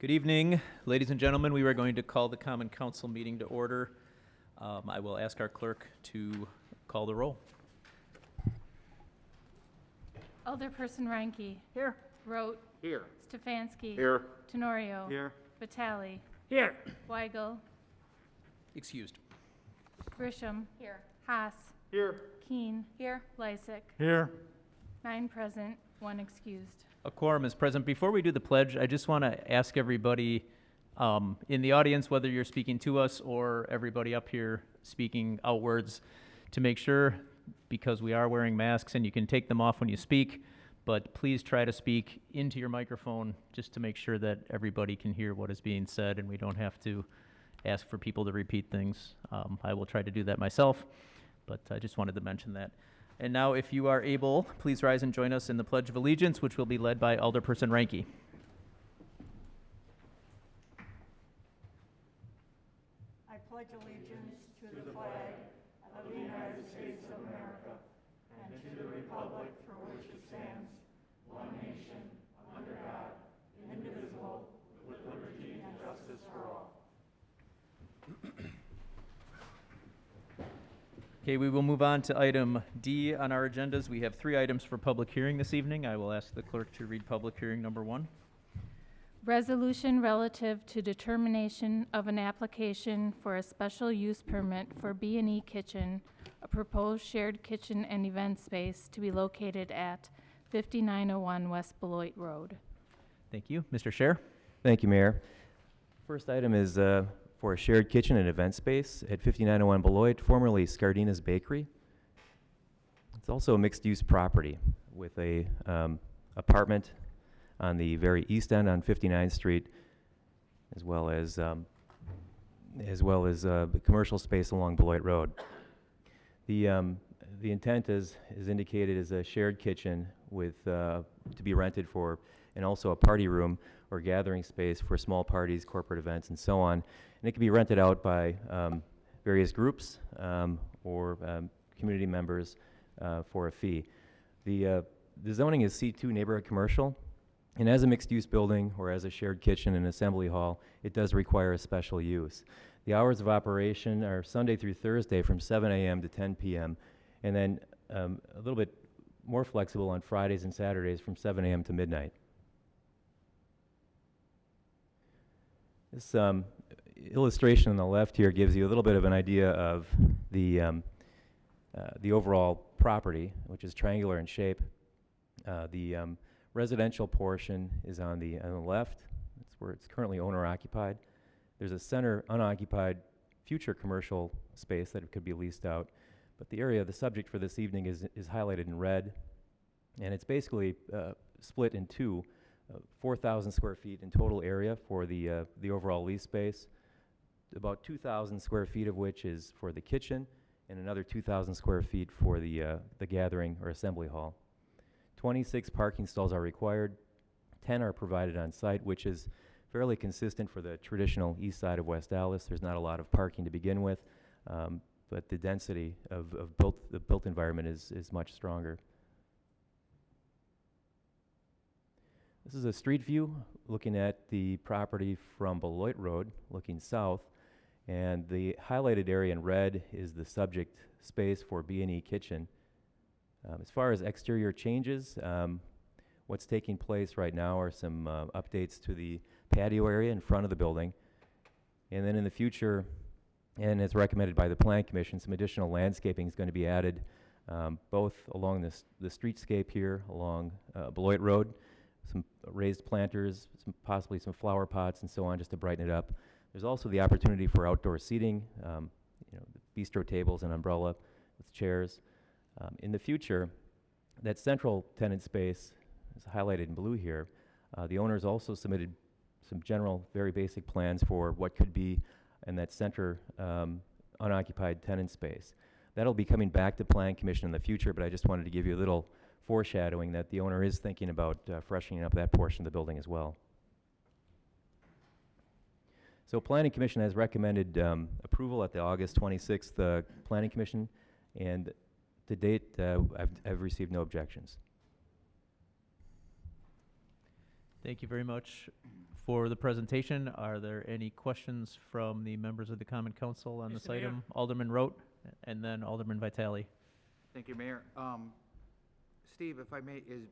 Good evening, ladies and gentlemen. We are going to call the Common Council meeting to order. I will ask our clerk to call the roll. Alderperson Reinke. Here. Rote. Here. Stefanski. Here. Tenorio. Here. Vitale. Here. Weigel. Excused. Grisham. Here. Haas. Here. Keen. Here. Lysick. Here. 9 present, 1 excused. A quorum is present. Before we do the pledge, I just want to ask everybody in the audience, whether you're speaking to us or everybody up here speaking outwards, to make sure, because we are wearing masks and you can take them off when you speak, but please try to speak into your microphone just to make sure that everybody can hear what is being said and we don't have to ask for people to repeat things. I will try to do that myself, but I just wanted to mention that. And now, if you are able, please rise and join us in the Pledge of Allegiance, which will be led by Alderperson Reinke. I pledge allegiance to the flag of the United States of America and to the republic for which it stands, one nation, under God, indivisible, with liberty and justice for all. Okay, we will move on to item D on our agendas. We have 3 items for public hearing this evening. I will ask the clerk to read public hearing number 1. Resolution relative to determination of an application for a special use permit for B&E Kitchen, a proposed shared kitchen and event space to be located at 5901 West Beloit Road. Thank you. Mr. Scher? Thank you, Mayor. First item is for a shared kitchen and event space at 5901 Beloit, formerly Scardina's Bakery. It's also a mixed-use property with a apartment on the very east end on 59th Street, as well as the commercial space along Beloit Road. The intent is indicated as a shared kitchen with to be rented for, and also a party room or gathering space for small parties, corporate events, and so on. And it can be rented out by various groups or community members for a fee. The zoning is C2 neighborhood commercial, and as a mixed-use building or as a shared kitchen and assembly hall, it does require a special use. The hours of operation are Sunday through Thursday from 7 a.m. to 10 p.m., and then a little bit more flexible on Fridays and Saturdays from 7 a.m. to midnight. This illustration on the left here gives you a little bit of an idea of the overall property, which is triangular in shape. The residential portion is on the left. That's where it's currently owner-occupied. There's a center unoccupied future commercial space that could be leased out. But the area, the subject for this evening is highlighted in red, and it's basically split in two. 4,000 square feet in total area for the overall lease space, about 2,000 square feet of which is for the kitchen, and another 2,000 square feet for the gathering or assembly hall. 26 parking stalls are required. 10 are provided on site, which is fairly consistent for the traditional east side of West Allis. There's not a lot of parking to begin with, but the density of the built environment is much stronger. This is a street view looking at the property from Beloit Road, looking south, and the highlighted area in red is the subject space for B&E Kitchen. As far as exterior changes, what's taking place right now are some updates to the patio area in front of the building, and then in the future, and as recommended by the Plan Commission, some additional landscaping is going to be added both along the streetscape here along Beloit Road, some raised planters, possibly some flower pots and so on, just to brighten it up. There's also the opportunity for outdoor seating, bistro tables and umbrella with chairs. In the future, that central tenant space is highlighted in blue here. The owners also submitted some general, very basic plans for what could be in that center unoccupied tenant space. That'll be coming back to Plan Commission in the future, but I just wanted to give you a little foreshadowing that the owner is thinking about freshening up that portion of the building as well. So Planning Commission has recommended approval at the August 26th Planning Commission, and to date I've received no objections. Thank you very much for the presentation. Are there any questions from the members of the Common Council on this Mr. Mayor. item? Alderman Rote, and then Alderman Vitale. Thank you, Mayor. Steve, if I may, is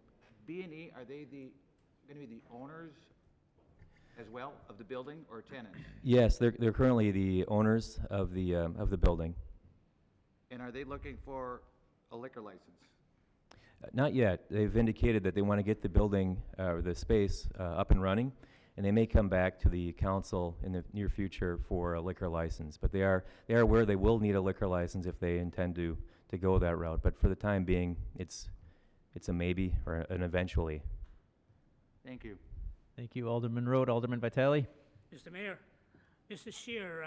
B&E, are they gonna be the owners as well of the building or tenants? Yes, they're currently the owners of the building. And are they looking for a liquor license? Not yet. They've indicated that they want to get the building, the space, up and running, and they may come back to the council in the near future for a liquor license. But they are aware they will need a liquor license if they intend to go that route. But for the time being, it's a maybe or an eventually. Thank you. Thank you, Alderman Rote. Alderman Vitale? Mr. Mayor, Mr. Shear,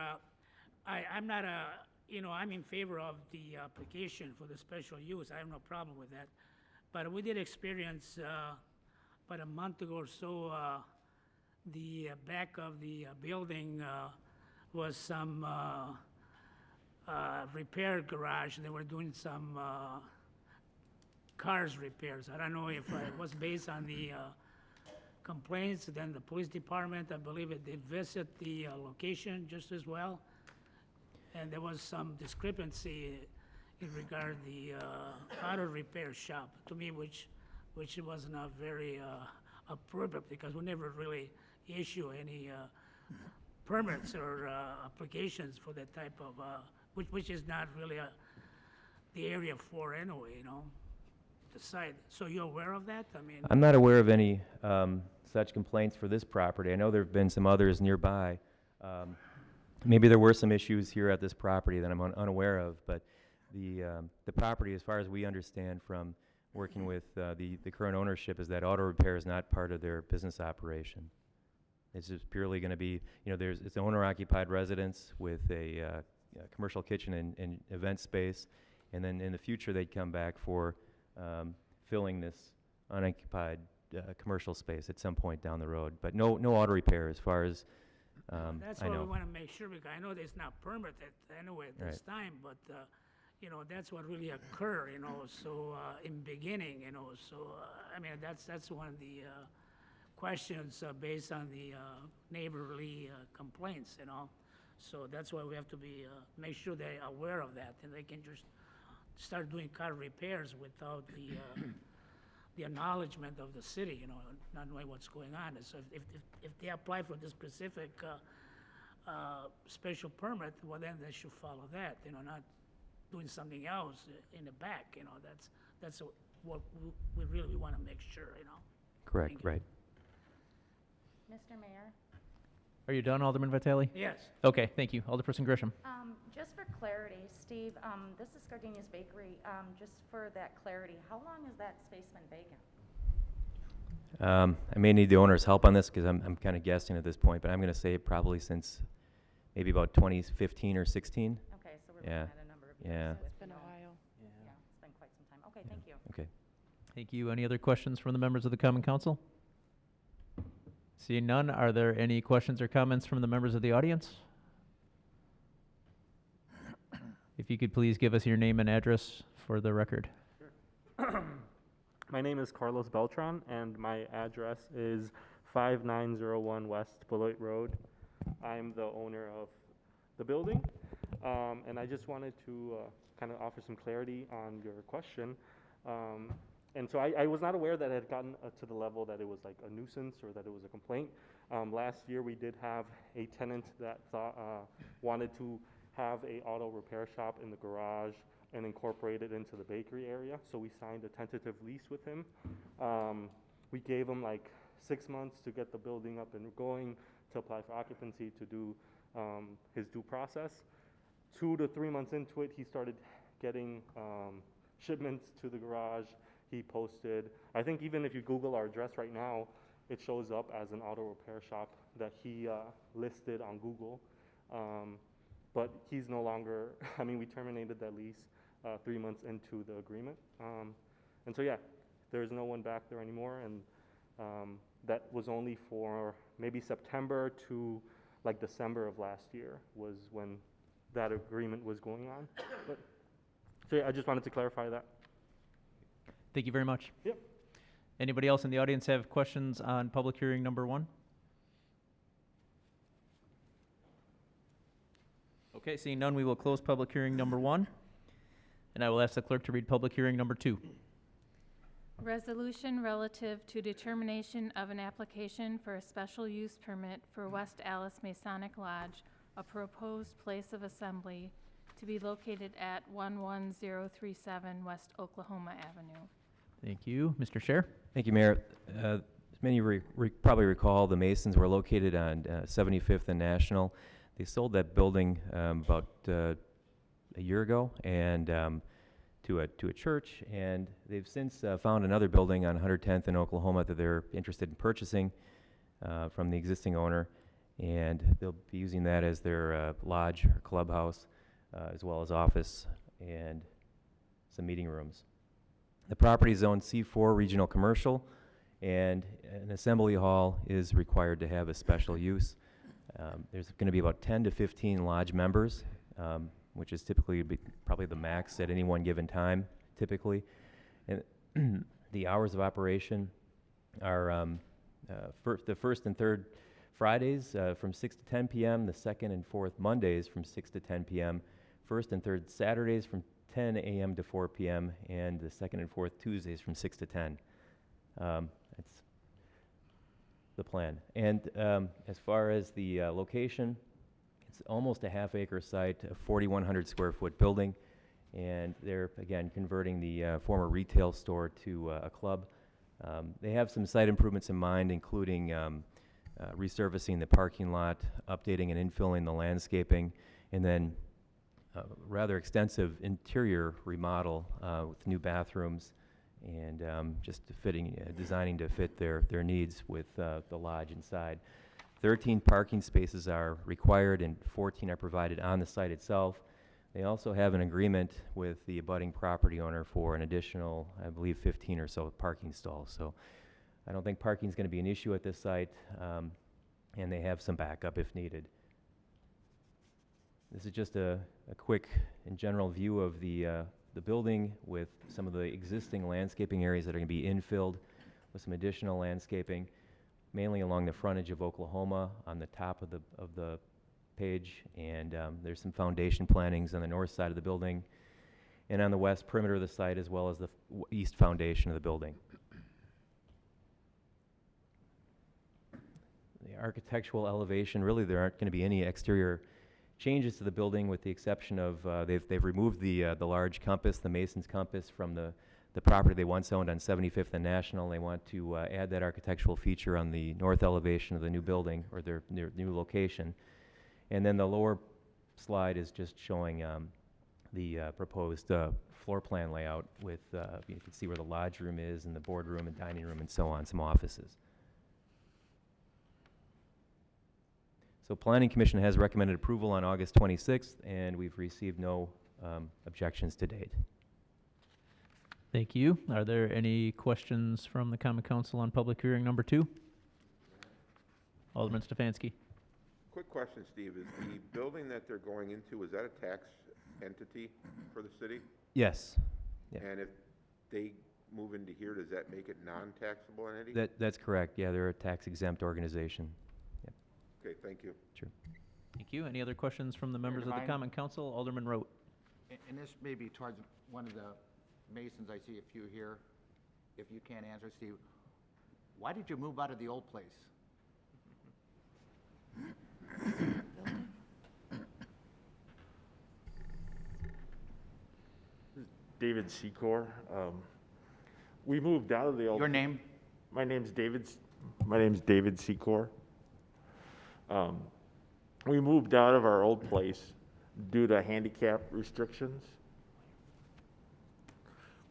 I'm not I'm in favor of the application for the special use. I have no problem with that. But we did experience, about a month ago or so, the back of the building was some repair garage. They were doing some cars repairs. I don't know if it was based on the complaints. Then the police department, I believe it did visit the location just as well. And there was some discrepancy in regard the auto repair shop, to me, which was not very appropriate, because we never really issue any permits or applications for that type of, which is not really the area for anyway, the site. So you're aware of that? I mean, I'm not aware of any such complaints for this property. I know there have been some others nearby. Maybe there were some issues here at this property that I'm unaware of, but the property, as far as we understand from working with the current ownership, is that auto repair is not part of their business operation. It's just purely going to be, it's an owner-occupied residence with a commercial kitchen and event space, and then in the future they'd come back for filling this unoccupied commercial space at some point down the road. But no auto repair as far as that's I what we know. want to make sure, because I know it's not permitted anyway at this time, but, that's what really occurred, so, in beginning, so, I mean, that's one of the, questions, based on the, neighborly, complaints, so that's why we have to be, make sure they're aware of that, and they can just start doing car repairs without the, the acknowledgement of the city, not knowing what's going on. And so if they apply for this specific special permit, well, then they should follow that, not doing something else in the back, that's what we really want to make sure, Correct, Thank you. right. Mr. Mayor, Are you done, Alderman Vitale? Yes. Okay, thank you. Alderperson Grisham? just for clarity, Steve, this is Gardenia's Bakery. Just for that clarity, how long has that space been vacant? I may need the owner's help on this because I'm kind of guessing at this point, but I'm going to say probably since maybe about 2015 or 16. Okay, so we're Yeah, looking at a number of years. yeah. with, It's been a while. Yeah, it's been quite some time. Okay, thank you. Okay. Thank you. Any other questions from the members of the Common Council? Seeing none, are there any questions or comments from the members of the audience? If you could please give us your name and address for the record. My name is Carlos Beltran, and my address is 5901 West Beloit Road. I'm the owner of the building, and I just wanted to kind of offer some clarity on your question. And so I was not aware that it had gotten to the level that it was like a nuisance or that it was a complaint. Last year, we did have a tenant that wanted to have a auto repair shop in the garage and incorporate it into the bakery area. So we signed a tentative lease with him. We gave him like 6 months to get the building up and going, to apply for occupancy, to do his due process. 2 to 3 months into it, he started getting shipments to the garage. He posted, I think even if you Google our address right now, it shows up as an auto repair shop that he listed on Google. But he's no longer, I mean, we terminated that lease 3 months into the agreement. And so, yeah, there's no one back there anymore. And that was only for maybe September to like December of last year was when that agreement was going on. But, so yeah, I just wanted to clarify that. Thank you very much. Yep. Anybody else in the audience have questions on public hearing number 1? Okay, seeing none, we will close public hearing number 1. And I will ask the clerk to read public hearing number 2. Resolution relative to determination of an application for a special use permit for West Alice Masonic Lodge, a proposed place of assembly to be located at 11037 West Oklahoma Avenue. Thank you. Mr. Scher? Thank you, Mayor. As many probably recall, the Masons were located on 75th and National. They sold that building about a year ago, and to a church, and they've since found another building on 110th in Oklahoma that they're interested in purchasing from the existing owner, and they'll be using that as their lodge or clubhouse, as well as office and some meeting rooms. The property is zoned C4 Regional Commercial, and an assembly hall is required to have a special use. There's going to be about 10 to 15 lodge members, which is typically probably the max at any one given time, typically. And the hours of operation are the first and third Fridays from 6 to 10 p.m., the second and fourth Mondays from 6 to 10 p.m., first and third Saturdays from 10 a.m. to 4 p.m., and the second and fourth Tuesdays from 6 to 10. That's the plan. And as far as the location, it's almost a half-acre site, a 4,100 square foot building, and they're, again, converting the former retail store to a club. They have some site improvements in mind, including resurfacing the parking lot, updating and infilling the landscaping, and then rather extensive interior remodel with new bathrooms and just designing to fit their needs with the lodge inside. 13 parking spaces are required and 14 are provided on the site itself. They also have an agreement with the abutting property owner for an additional, I believe, 15 or so parking stalls. So I don't think parking is going to be an issue at this site, and they have some backup if needed. This is just a quick and general view of the building with some of the existing landscaping areas that are going to be infilled with some additional landscaping, mainly along the frontage of Oklahoma on the top of the page, and there's some foundation plantings on the north side of the building and on the west perimeter of the site, as well as the east foundation of the building. The architectural elevation, really there aren't going to be any exterior changes to the building, with the exception of they've removed the large compass, the Mason's compass, from the property they once owned on 75th and National. They want to add that architectural feature on the north elevation of the new building, or their new location. And then the lower slide is just showing the proposed floor plan layout with, you can see where the lodge room is, and the boardroom and dining room and so on, some offices. So Planning Commission has recommended approval on August 26th, and we've received no objections to date. Thank you. Are there any questions from the Common Council on public hearing number 2? Alderman Stefanski. Quick question, Steve. Is the building that they're going into, is that a tax entity for the city? Yes. Yeah. And if they move into here, does that make it non-taxable entity? That's correct. Yeah, they're a tax-exempt organization. Yep. Okay, thank you. Sure. Thank you. Any other questions from the members of the Divine. Common Council? Alderman Rote. And this may be towards one of the Masons, I see a few here. If you can't answer, Steve, why did you move out of the old place? David Secor. We moved out of the old. Your name? My name's David Secor. We moved out of our old place due to handicap restrictions.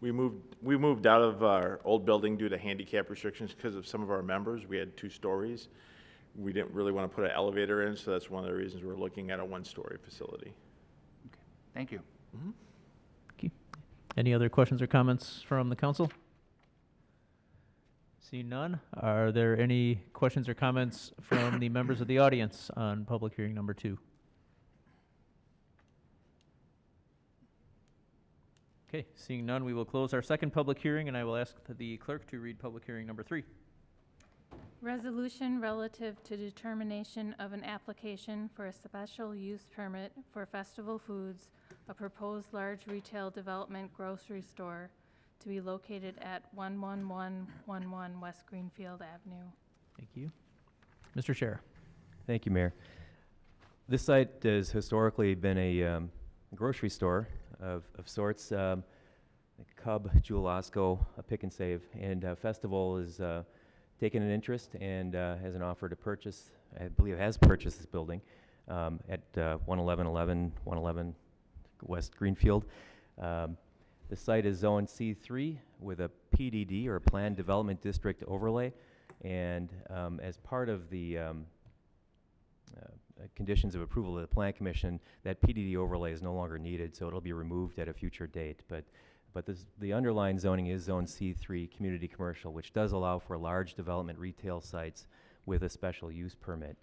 We moved out of our old building due to handicap restrictions because of some of our members. We had 2 stories. We didn't really want to put an elevator in, so that's one of the reasons we're looking at a 1-story facility. Thank you. Okay. Any other questions or comments from the council? See none. Are there any questions or comments from the members of the audience on public hearing number 2? Okay, seeing none, we will close our second public hearing, and I will ask the clerk to read public hearing number 3. Resolution relative to determination of an application for a special use permit for Festival Foods, a proposed large retail development grocery store to be located at 11111 West Greenfield Avenue. Thank you. Mr. Chair. Thank you, Mayor. This site has historically been a grocery store of sorts, like Cub, Jewel Osco, a Pick and Save, and Festival is taken an interest and has an offer to purchase, I believe has purchased this building at 111 West Greenfield. The site is Zone C3 with a PDD, or Planned Development District overlay, and as part of the conditions of approval of the Plan Commission, that PDD overlay is no longer needed, so it'll be removed at a future date. But the underlying zoning is Zone C3 Community Commercial, which does allow for large development retail sites with a special use permit.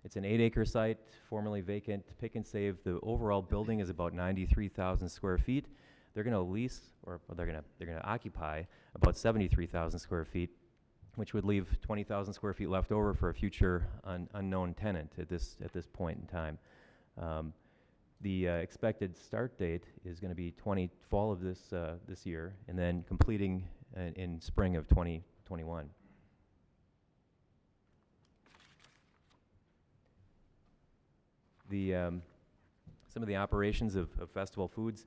It's an 8-acre site, formerly vacant. Pick and Save, the overall building is about 93,000 square feet. They're going to lease, or they're going to occupy about 73,000 square feet, which would leave 20,000 square feet left over for a future unknown tenant at this point in time. The expected start date is going to be fall of this year, and then completing in spring of 2021. Some of the operations of Festival Foods,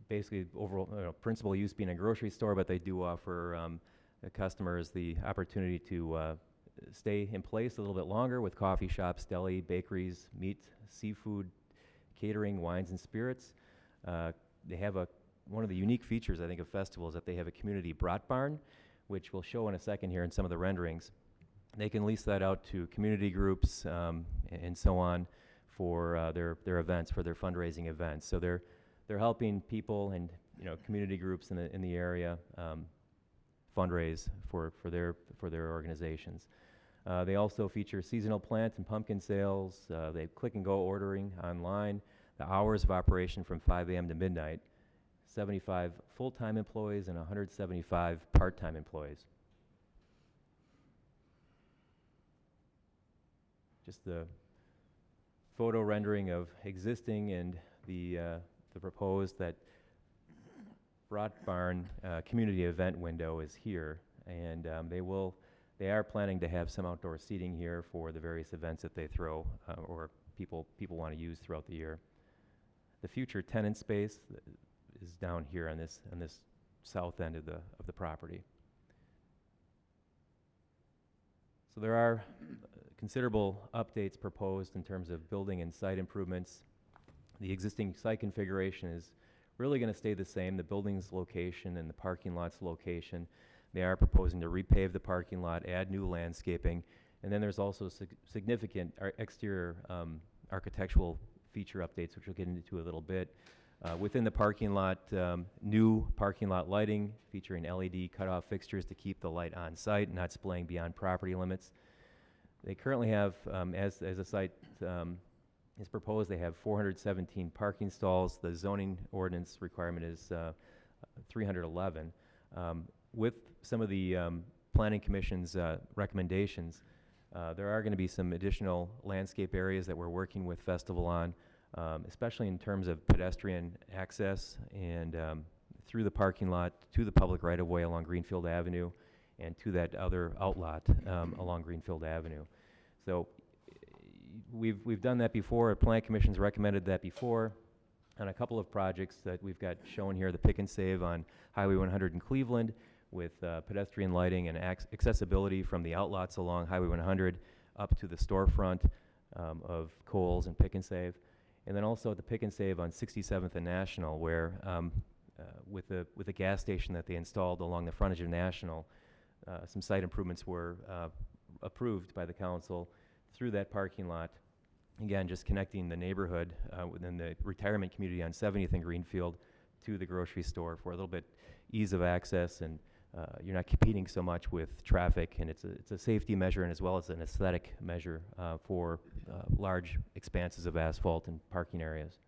basically overall principal use being a grocery store, but they do offer customers the opportunity to stay in place a little bit longer with coffee shops, deli, bakeries, meat, seafood, catering, wines and spirits. They have one of the unique features, I think, of Festival is that they have a community brat barn, which we'll show in a second here in some of the renderings. They can lease that out to community groups and so on for their events, for their fundraising events. So they're helping people and community groups in the area fundraise for their organizations. They also feature seasonal plant and pumpkin sales. They have click and go ordering online. The hours of operation from 5 a.m. to midnight. 75 full-time employees and 175 part-time employees. Just the photo rendering of existing and the proposed. That Brat Barn community event window is here, and they are planning to have some outdoor seating here for the various events that they throw or people want to use throughout the year. The future tenant space is down here on this south end of the property. So there are considerable updates proposed in terms of building and site improvements. The existing site configuration is really going to stay the same, the building's location and the parking lot's location. They are proposing to repave the parking lot, add new landscaping, and then there's also significant exterior architectural feature updates, which we'll get into a little bit. Within the parking lot, new parking lot lighting featuring LED cutoff fixtures to keep the light on site, not splaying beyond property limits. They currently have, as the site is proposed, they have 417 parking stalls. The zoning ordinance requirement is 311. With some of the Planning Commission's recommendations, there are going to be some additional landscape areas that we're working with Festival on, especially in terms of pedestrian access and through the parking lot to the public right-of-way along Greenfield Avenue and to that other outlot along Greenfield Avenue. So we've done that before. Plan Commission's recommended that before on a couple of projects that we've got shown here. The Pick and Save on Highway 100 in Cleveland with pedestrian lighting and accessibility from the outlots along Highway 100 up to the storefront of Kohl's and Pick and Save. And then also at the Pick and Save on 67th and National, where with the gas station that they installed along the frontage of National, some site improvements were approved by the council through that parking lot. Again, just connecting the neighborhood within the retirement community on 70th and Greenfield to the grocery store for a little bit ease of access, and you're not competing so much with traffic, and it's a safety measure and as well as an aesthetic measure for large expanses of asphalt and parking areas.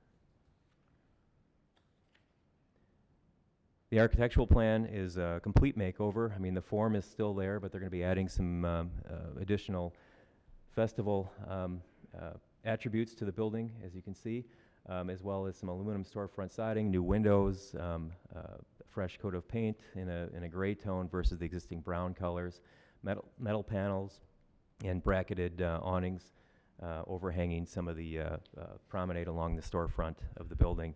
The architectural plan is a complete makeover. I mean, the form is still there, but they're going to be adding some additional festival attributes to the building, as you can see, as well as some aluminum storefront siding, new windows, fresh coat of paint in a gray tone versus the existing brown colors, metal panels, and bracketed awnings overhanging some of the promenade along the storefront of the building.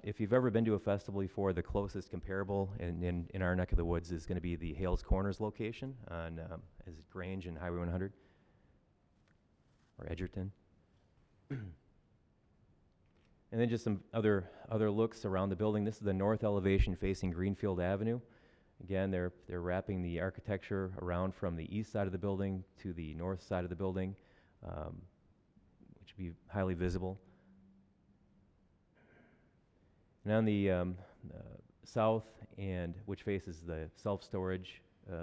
If you've ever been to a festival before, the closest comparable in our neck of the woods is going to be the Hales Corners location on is it Grange and Highway 100 or Edgerton. And then just some other looks around the building. This is the north elevation facing Greenfield Avenue. Again, they're wrapping the architecture around from the east side of the building to the north side of the building, which would be highly visible. And on the south end, which faces the self-storage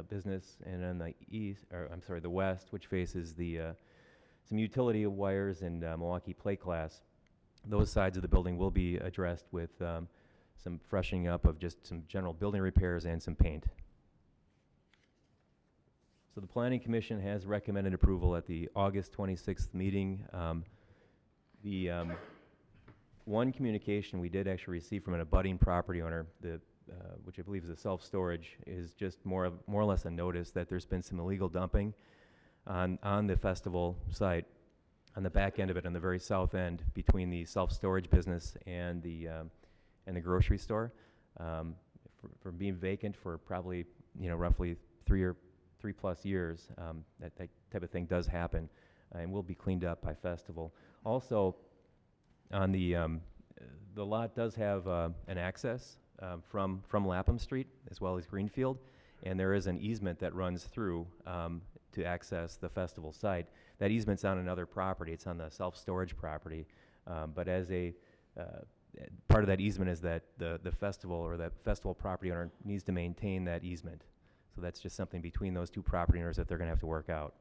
business, and on the east, or I'm sorry, the west, which faces the some utility wires and Milwaukee plate glass, those sides of the building will be addressed with some freshening up of just some general building repairs and some paint. So the Planning Commission has recommended approval at the August 26th meeting. One communication we did actually receive from an abutting property owner, which I believe is a self-storage, is just more or less a notice that there's been some illegal dumping on the festival site, on the back end of it, on the very south end, between the self-storage business and the grocery store, for being vacant for probably roughly 3+ years. That type of thing does happen, and will be cleaned up by festival. Also, on the lot does have an access from Lapham Street as well as Greenfield, and there is an easement that runs through to access the festival site. That easement's on another property. It's on the self-storage property, but as a part of that easement is that the festival or that festival property owner needs to maintain that easement. So that's just something between those two property owners that they're going to have to work out.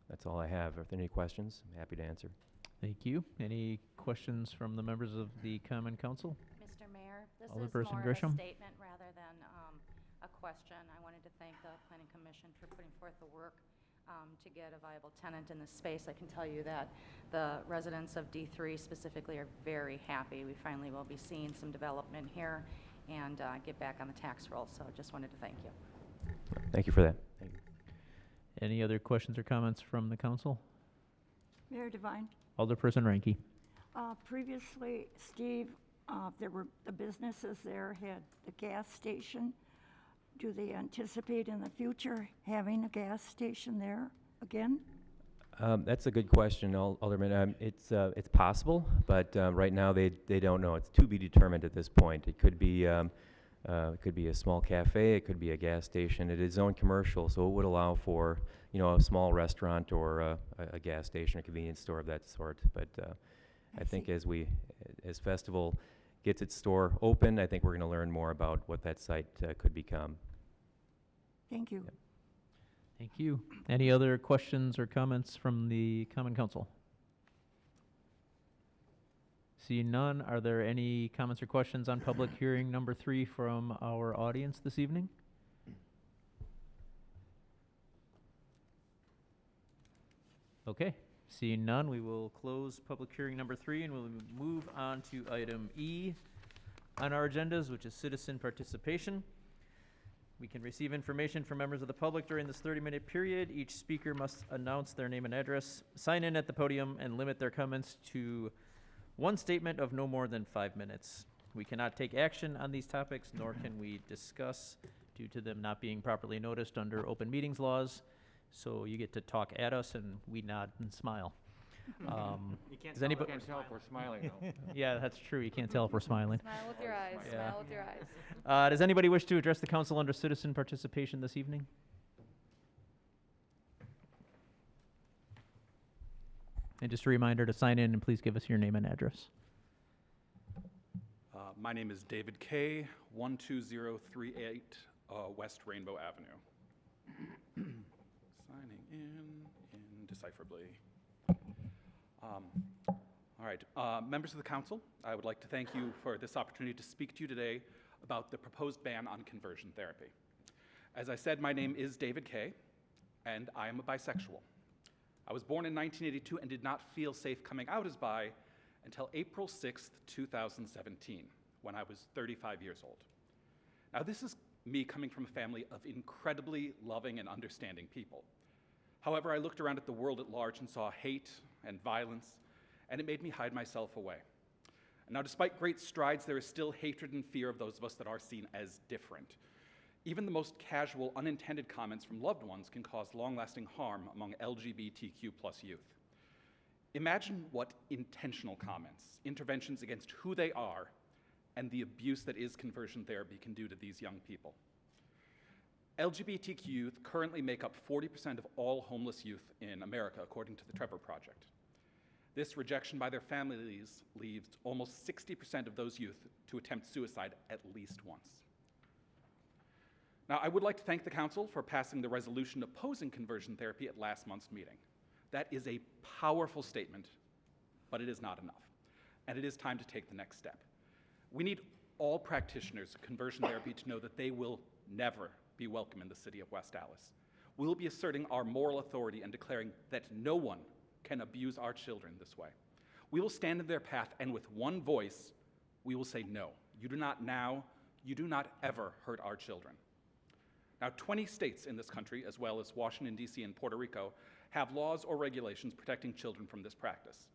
That's all I have. If there are any questions, I'm happy to answer. Thank you. Any questions from the members of the Common Council? Mr. Mayor, this is Alderperson more of a Grisham. statement rather than a question. I wanted to thank the Planning Commission for putting forth the work to get a viable tenant in this space. I can tell you that the residents of D3 specifically are very happy. We finally will be seeing some development here and get back on the tax roll. So just wanted to thank you. Thank you for that. Thank you. Any other questions or comments from the council? Mayor Devine, Alderperson Ranky. previously, Steve, there were, the businesses there had the gas station. Do they anticipate in the future having a gas station there again? That's a good question, Alderman. It's possible, but right now they don't know. It's to be determined at this point. It could be a small cafe. It could be a gas station. It is zoned commercial, so it would allow for a small restaurant or a gas station, a convenience store of that sort. But I think see. as Festival gets its store open, I think we're going to learn more about what that site could become. Thank you. Yep. Thank you. Any other questions or comments from the Common Council? Seeing none, are there any comments or questions on public hearing number 3 from our audience this evening? Okay, seeing none, we will close public hearing number 3 and we'll move on to item E on our agendas, which is citizen participation. We can receive information from members of the public during this 30-minute period. Each speaker must announce their name and address, sign in at the podium, and limit their comments to one statement of no more than 5 minutes. We cannot take action on these topics, nor can we discuss due to them not being properly noticed under open meetings laws. So you get to talk at us and we nod and smile. Does anybody? Can't tell if we're smiling though. Yeah, that's true. You can't tell if we're smiling. Smile with your eyes. Yeah. Smile with your eyes. Does anybody wish to address the council under citizen participation this evening? And just a reminder to sign in and please give us your name and address. My name is David Kay, 12038 West Rainbow Avenue. Signing in indecipherably. All right, members of the council, I would like to thank you for this opportunity to speak to you today about the proposed ban on conversion therapy. As I said, my name is David Kay, and I am a bisexual. I was born in 1982 and did not feel safe coming out as bi until April 6th, 2017, when I was 35 years old. Now, this is me coming from a family of incredibly loving and understanding people. However, I looked around at the world at large and saw hate and violence, and it made me hide myself away. And now, despite great strides, there is still hatred and fear of those of us that are seen as different. Even the most casual, unintended comments from loved ones can cause long-lasting harm among LGBTQ+ youth. Imagine what intentional comments, interventions against who they are, and the abuse that is conversion therapy can do to these young people. LGBTQ youth currently make up 40% of all homeless youth in America, according to the Trevor Project. This rejection by their families leaves almost 60% of those youth to attempt suicide at least once. Now, I would like to thank the council for passing the resolution opposing conversion therapy at last month's meeting. That is a powerful statement, but it is not enough, and it is time to take the next step. We need all practitioners of conversion therapy to know that they will never be welcome in the city of West Allis. We will be asserting our moral authority and declaring that no one can abuse our children this way. We will stand in their path, and with one voice, we will say no. You do not now, you do not ever hurt our children. Now, 20 states in this country, as well as Washington, D.C. and Puerto Rico, have laws or regulations protecting children from this practice.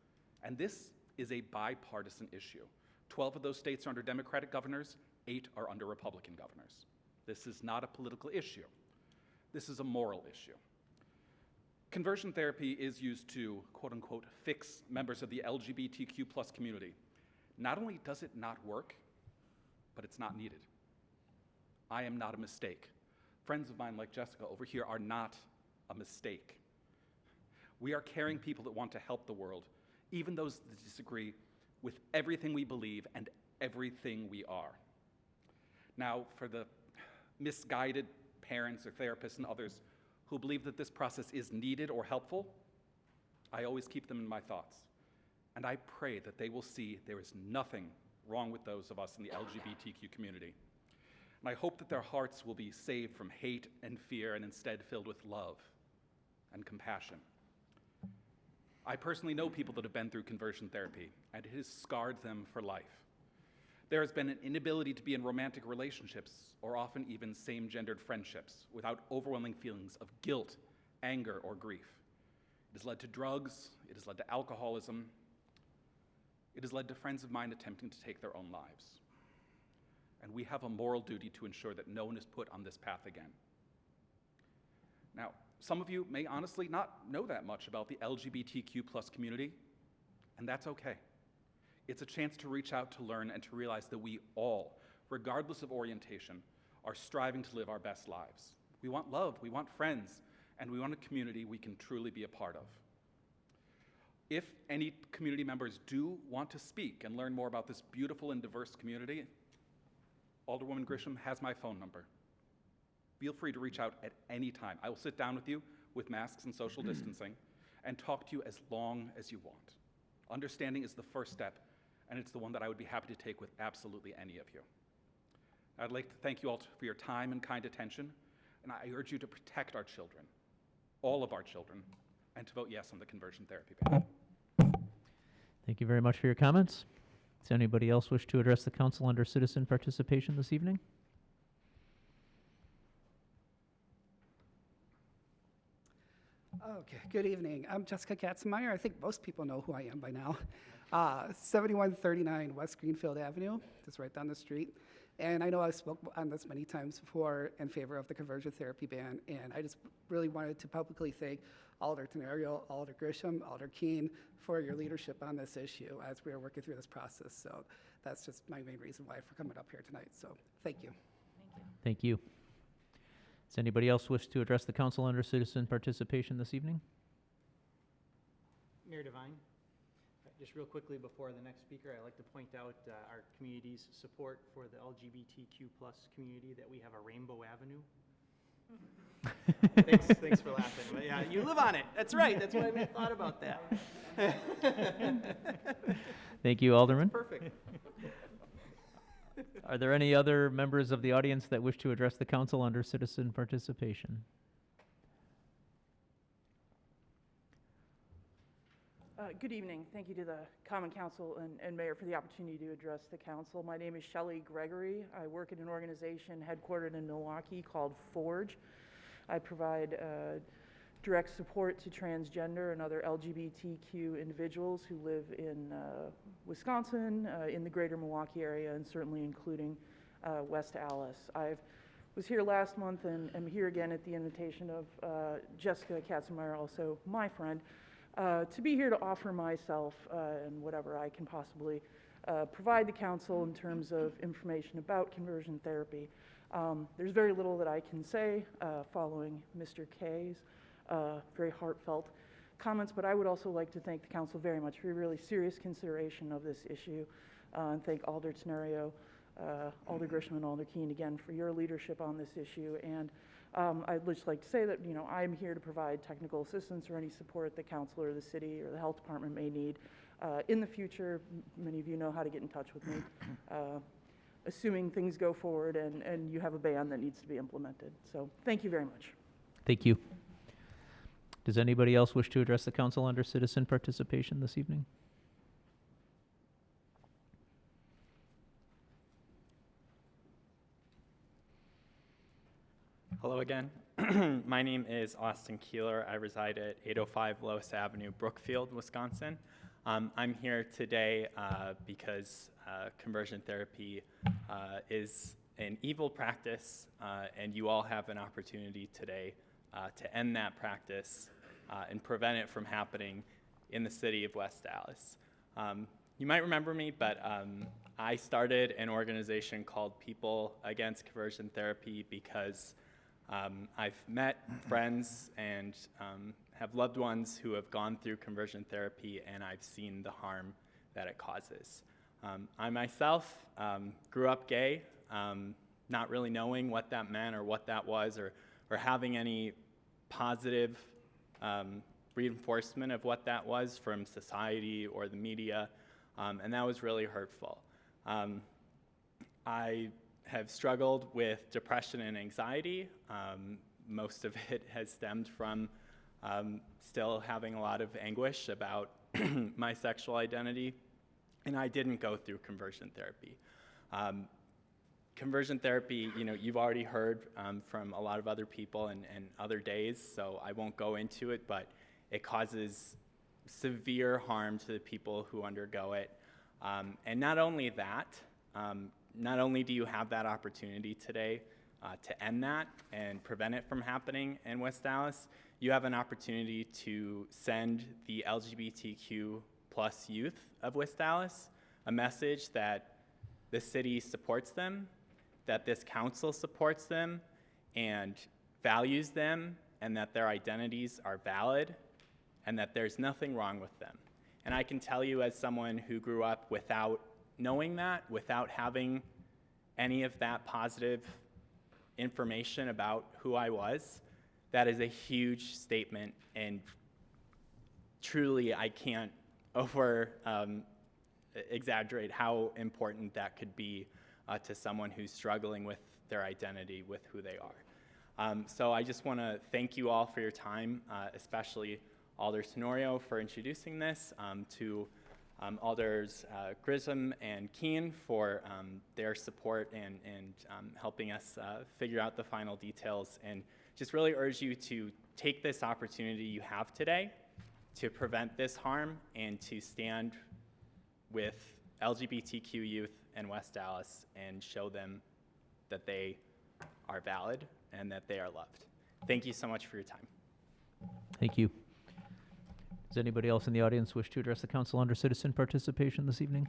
And this is a bipartisan issue. 12 of those states are under Democratic governors, 8 are under Republican governors. This is not a political issue. This is a moral issue. Conversion therapy is used to, quote unquote, fix members of the LGBTQ+ community. Not only does it not work, but it's not needed. I am not a mistake. Friends of mine like Jessica over here are not a mistake. We are caring people that want to help the world, even those that disagree with everything we believe and everything we are. Now, for the misguided parents or therapists and others who believe that this process is needed or helpful, I always keep them in my thoughts. And I pray that they will see there is nothing wrong with those of us in the LGBTQ community. And I hope that their hearts will be saved from hate and fear and instead filled with love and compassion. I personally know people that have been through conversion therapy, and it has scarred them for life. There has been an inability to be in romantic relationships, or often even same-gendered friendships, without overwhelming feelings of guilt, anger, or grief. It has led to drugs, it has led to alcoholism, it has led to friends of mine attempting to take their own lives. And we have a moral duty to ensure that no one is put on this path again. Now, some of you may honestly not know that much about the LGBTQ+ community, and that's okay. It's a chance to reach out, to learn, and to realize that we all, regardless of orientation, are striving to live our best lives. We want love, we want friends, and we want a community we can truly be a part of. If any community members do want to speak and learn more about this beautiful and diverse community, Alderwoman Grisham has my phone number. Feel free to reach out at any time. I will sit down with you with masks and social distancing and talk to you as long as you want. Understanding is the first step, and it's the one that I would be happy to take with absolutely any of you. I'd like to thank you all for your time and kind attention, and I urge you to protect our children, all of our children, and to vote yes on the conversion therapy ban. Thank you very much for your comments. Does anybody else wish to address the council under citizen participation this evening? Okay, good evening. I'm Jessica Katzenmeyer. I think most people know who I am by now. 7139 West Greenfield Avenue, just right down the street. And I know I've spoken on this many times before in favor of the conversion therapy ban, and I just really wanted to publicly thank Alder Tenario, Alder Grisham, Alder Keene for your leadership on this issue as we are working through this process. So that's just my main reason why for coming up here tonight. So thank you. Thank you. Does anybody else wish to address the council under citizen participation this evening? Mayor Devine, just real quickly before the next speaker, I'd like to point out our community's support for the LGBTQ+ community, that we have a Rainbow Avenue Thanks for laughing, but yeah, you live on it. That's right, that's why I thought about that. Thank you, Alderman. Perfect. Are there any other members of the audience that wish to address the council under citizen participation? Good evening. Thank you to the Common Council and Mayor for the opportunity to address the council. My name is Shelley Gregory. I work at an organization headquartered in Milwaukee called Forge. I provide direct support to transgender and other LGBTQ individuals who live in Wisconsin, in the greater Milwaukee area, and certainly including West Allis. I was here last month and am here again at the invitation of Jessica Katzenmeier, also my friend, to be here to offer myself and whatever I can possibly provide the council in terms of information about conversion therapy. There's very little that I can say following Mr. Kay's very heartfelt comments, but I would also like to thank the council very much for your really serious consideration of this issue, and thank Alder Tenorio, Alder Grisham, and Alder Keene again for your leadership on this issue. And I'd just like to say that, I'm here to provide technical assistance or any support the council or the city or the health department may need in the future. Many of you know how to get in touch with me, assuming things go forward and you have a ban that needs to be implemented. So thank you very much. Thank you. Does anybody else wish to address the council under citizen participation this evening? Hello again. My name is Austin Keeler. I reside at 805 Lois Avenue, Brookfield, Wisconsin. I'm here today because conversion therapy is an evil practice, and you all have an opportunity today to end that practice and prevent it from happening in the city of West Allis. You might remember me, but I started an organization called People Against Conversion Therapy because I've met friends and have loved ones who have gone through conversion therapy, and I've seen the harm that it causes. I myself grew up gay, not really knowing what that meant or what that was, or having any positive reinforcement of what that was from society or the media, and that was really hurtful. I have struggled with depression and anxiety. Most of it has stemmed from still having a lot of anguish about my sexual identity, and I didn't go through conversion therapy. Conversion therapy, you've already heard from a lot of other people and other days, so I won't go into it, but it causes severe harm to the people who undergo it. And not only that, not only do you have that opportunity today to end that and prevent it from happening in West Allis, you have an opportunity to send the LGBTQ plus youth of West Allis a message that the city supports them, that this council supports them and values them, and that their identities are valid, and that there's nothing wrong with them. And I can tell you, as someone who grew up without knowing that, without having any of that positive information about who I was, that is a huge statement, and truly I can't over exaggerate how important that could be to someone who's struggling with their identity, with who they are. So I just want to thank you all for your time, especially Alder Tenorio for introducing this, to Alders Grisham and Keene for their support and helping us figure out the final details, and just really urge you to take this opportunity you have today to prevent this harm and to stand with LGBTQ youth in West Allis and show them that they are valid and that they are loved. Thank you so much for your time. Thank you. Does anybody else in the audience wish to address the council under citizen participation this evening?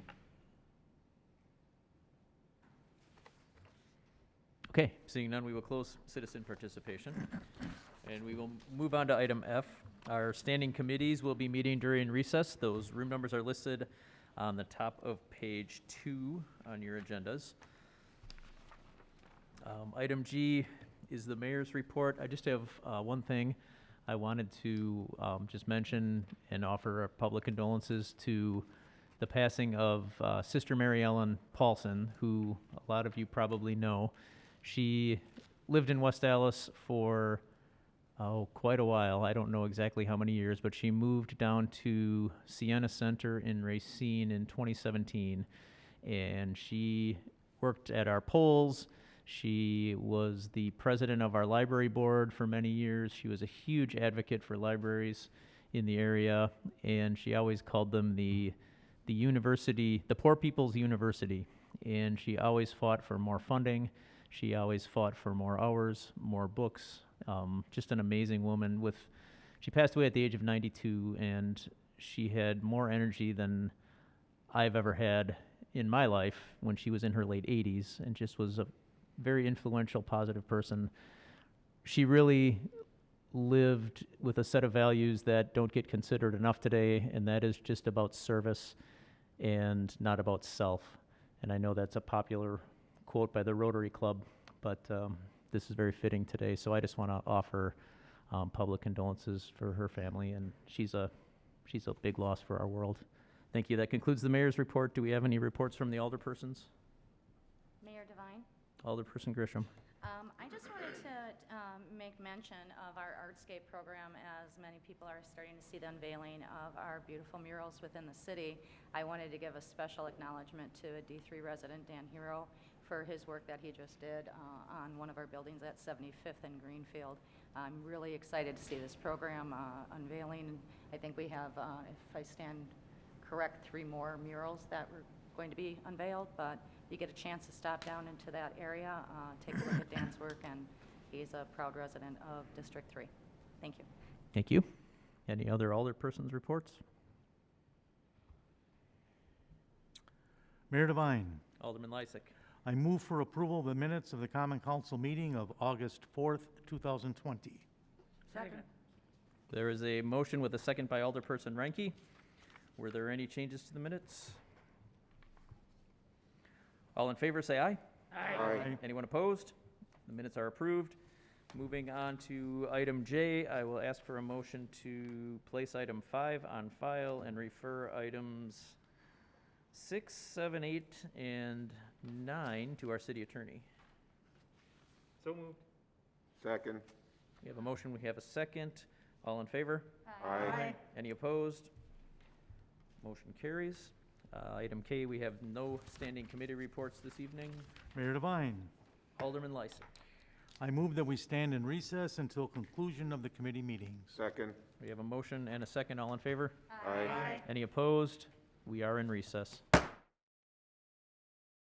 Okay, seeing none, we will close citizen participation. And we will move on to item F. Our standing committees will be meeting during recess. Those room numbers are listed on the top of page 2 on your agendas. Item G is the mayor's report. I just have one thing I wanted to just mention and offer our public condolences to the passing of Sister Mary Ellen Paulson, who a lot of you probably know. She lived in West Allis for quite a while. I don't know exactly how many years, but she moved down to Sienna Center in Racine in 2017, and she worked at our polls. She was the president of our library board for many years. She was a huge advocate for libraries in the area, and she always called them the university, the poor people's university. And she always fought for more funding. She always fought for more hours, more books. Just an amazing woman. She passed away at the age of 92, and she had more energy than I've ever had in my life when she was in her late 80s, and just was a very influential, positive person. She really lived with a set of values that don't get considered enough today, and that is just about service and not about self. And I know that's a popular quote by the Rotary Club, but this is very fitting today. So I just want to offer public condolences for her family, and she's a big loss for our world. Thank you. That concludes the mayor's report. Do we have any reports from the alderpersons? Mayor Devine? Alderperson Grisham. I just wanted to make mention of our Artscape program, as many people are starting to see the unveiling of our beautiful murals within the city. I wanted to give a special acknowledgement to a D3 resident, Dan Hero, for his work that he just did on one of our buildings at 75th and Greenfield. I'm really excited to see this program unveiling. I think we have, if I stand correct, 3 more murals that were going to be unveiled, but you get a chance to stop down into that area, take a look at Dan's work, and he's a proud resident of District 3. Thank you. Thank you. Any other alderpersons' reports? Mayor Devine, Alderman Lysick. I move for approval of the minutes of the Common Council meeting of August 4th, 2020. Second. There is a motion with a second by Alderperson Ranky. Were there any changes to the minutes? All in favor, say aye. Aye. Anyone opposed? The minutes are approved. Moving on to item J, I will ask for a motion to place item 5 on file and refer items 6, 7, 8, and 9 to our city attorney. So moved. Second. We have a motion, we have a second. All in favor? Aye. Any opposed? Motion carries. Item K, we have no standing committee reports this evening. Mayor Devine, Alderman Lysick. I move that we stand in recess until conclusion of the committee meetings. Second. We have a motion and a second. All in favor? Aye. Any opposed? We are in recess.